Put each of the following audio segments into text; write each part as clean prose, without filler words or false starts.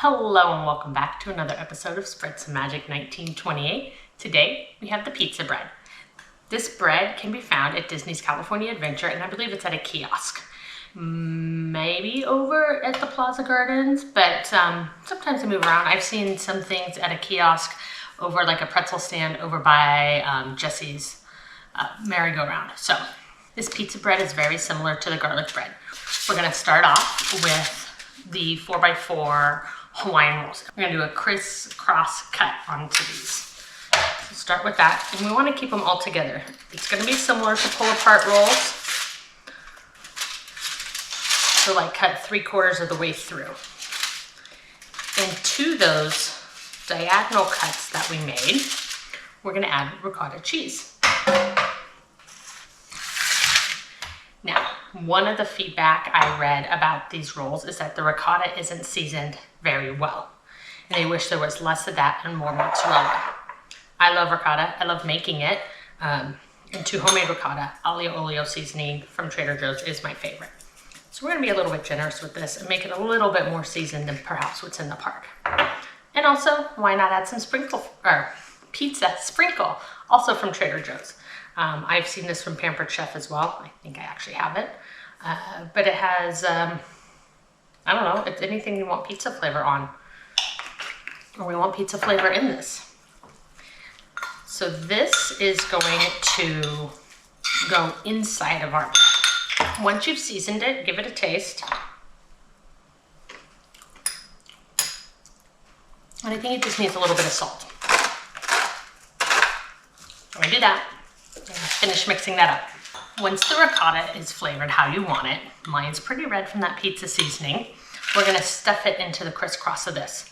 Hello and welcome back to another episode of Spread Some Magic 1928. Today we have the pizza bread. This bread can be found at Disney's California Adventure, and I believe it's at a kiosk. Maybe over at the Plaza Gardens, but sometimes they move around. I've seen some things at a kiosk over like a pretzel stand over by Jesse's merry-go-round. So this pizza bread is very similar to the garlic bread. We're gonna start off with the 4x4 Hawaiian Rolls. We're gonna do a crisscross cut onto these. So start with that, and we wanna keep them all together. It's gonna be similar to pull apart rolls. So like cut 3/4 of the way through. And to those diagonal cuts that we made, we're gonna add ricotta cheese. Now, one of the feedback I read about these rolls is that the ricotta isn't seasoned very well. And they wish there was less of that and more mozzarella. I love ricotta, I love making it. And to homemade ricotta, aglio olio seasoning from Trader Joe's is my favorite. So we're gonna be a little bit generous with this and make it a little bit more seasoned than perhaps what's in the park. And also, why not add some pizza sprinkle, also from Trader Joe's. I've seen this from Pampered Chef as well. I think I actually have it. But it has, I don't know, it's anything you want pizza flavor on. Or we want pizza flavor in this. So this is going to go inside of our bread. Once you've seasoned it, give it a taste. And I think it just needs a little bit of salt. When I do that, finish mixing that up. Once the ricotta is flavored how you want it, mine's pretty red from that pizza seasoning, we're gonna stuff it into the crisscross of this.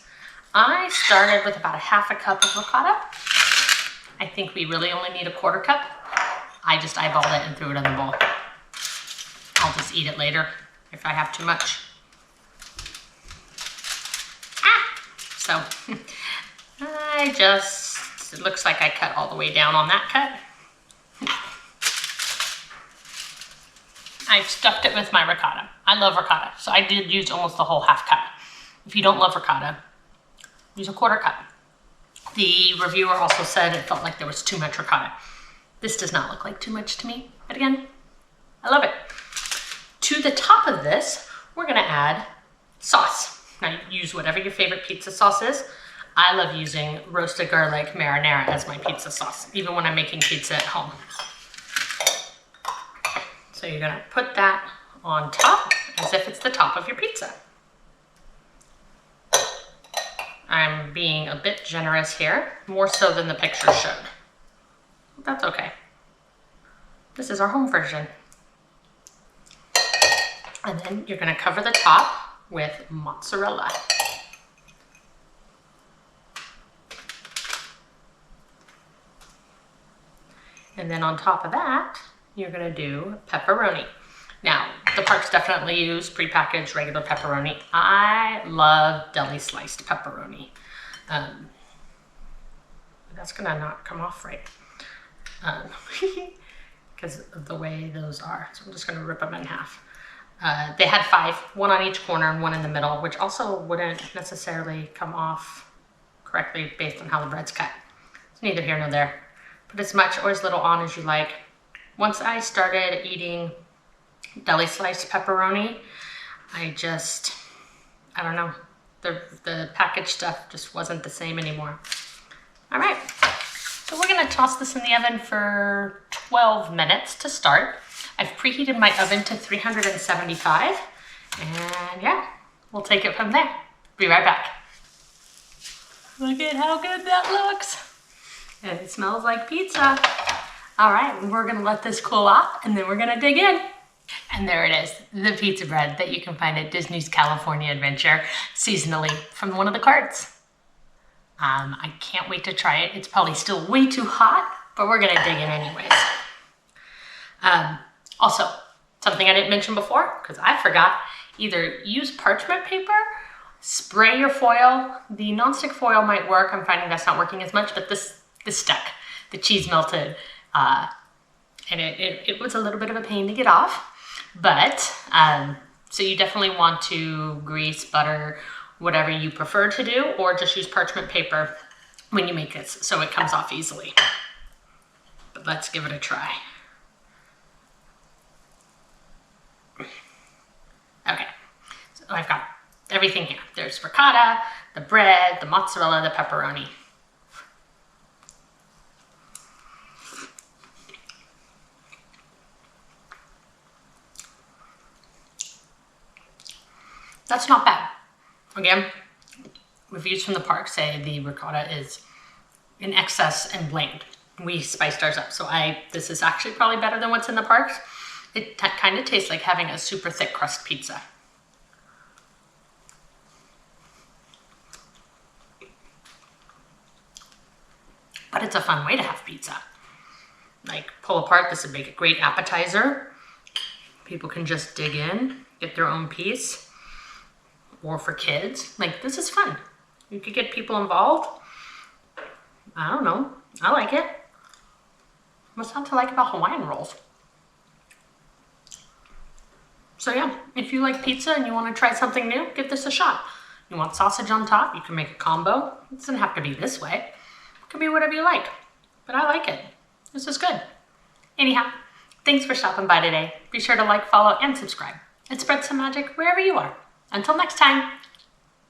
I started with about 1/2 cup of ricotta. I think we really only need 1/4 cup. I just eyeballed it and threw it in the bowl. I'll just eat it later if I have too much. So it looks like I cut all the way down on that cut. I stuffed it with my ricotta. I love ricotta, so I did use almost the whole 1/2 cup. If you don't love ricotta, use 1/4 cup. The reviewer also said it felt like there was too much ricotta. This does not look like too much to me, but again, I love it. To the top of this, we're gonna add sauce. Now use whatever your favorite pizza sauce is. I love using roasted garlic marinara as my pizza sauce, even when I'm making pizza at home. So you're gonna put that on top as if it's the top of your pizza. I'm being a bit generous here, more so than the picture showed. That's okay. This is our home version. And then you're gonna cover the top with mozzarella. And then on top of that, you're gonna do pepperoni. Now, the parks definitely use prepackaged regular pepperoni. I love deli sliced pepperoni. That's gonna not come off right. Because of the way those are. So I'm just gonna rip them in half. They had 5, 1 on each corner and 1 in the middle, which also wouldn't necessarily come off correctly based on how the bread's cut. It's neither here nor there. Put as much or as little on as you like. Once I started eating deli sliced pepperoni, I don't know, the packaged stuff just wasn't the same anymore. All right, so we're gonna toss this in the oven for 12 minutes to start. I've preheated my oven to 375, and yeah, we'll take it from there. Be right back. Look at how good that looks. And it smells like pizza. All right, we're gonna let this cool off and then we're gonna dig in. And there it is, the pizza bread that you can find at Disney's California Adventure seasonally from one of the carts. I can't wait to try it. It's probably still way too hot, but we're gonna dig in anyways. Also, something I didn't mention before, because I forgot, either use parchment paper, spray your foil. The nonstick foil might work. I'm finding that's not working as much, but this stuck. The cheese melted, and it was a little bit of a pain to get off. But, so you definitely want to grease, butter, whatever you prefer to do, or just use parchment paper when you make this so it comes off easily. But let's give it a try. Okay, so I've got everything here. There's ricotta, the bread, the mozzarella, the pepperoni. That's not bad. Again, reviews from the park say the ricotta is in excess and bland. We spiced ours up, so this is actually probably better than what's in the parks. It kind of tastes like having a super thick crust pizza. But it's a fun way to have pizza. Like, pull apart, this would make a great appetizer. People can just dig in, get their own piece. Or for kids, like, this is fun. You could get people involved. I don't know, I like it. What's not to like about Hawaiian rolls? So yeah, if you like pizza and you want to try something new, give this a shot. You want sausage on top, you can make a combo. It doesn't have to be this way. It can be whatever you like, but I like it. This is good. Anyhow, thanks for stopping by today. Be sure to like, follow, and subscribe. And spread some magic wherever you are. Until next time.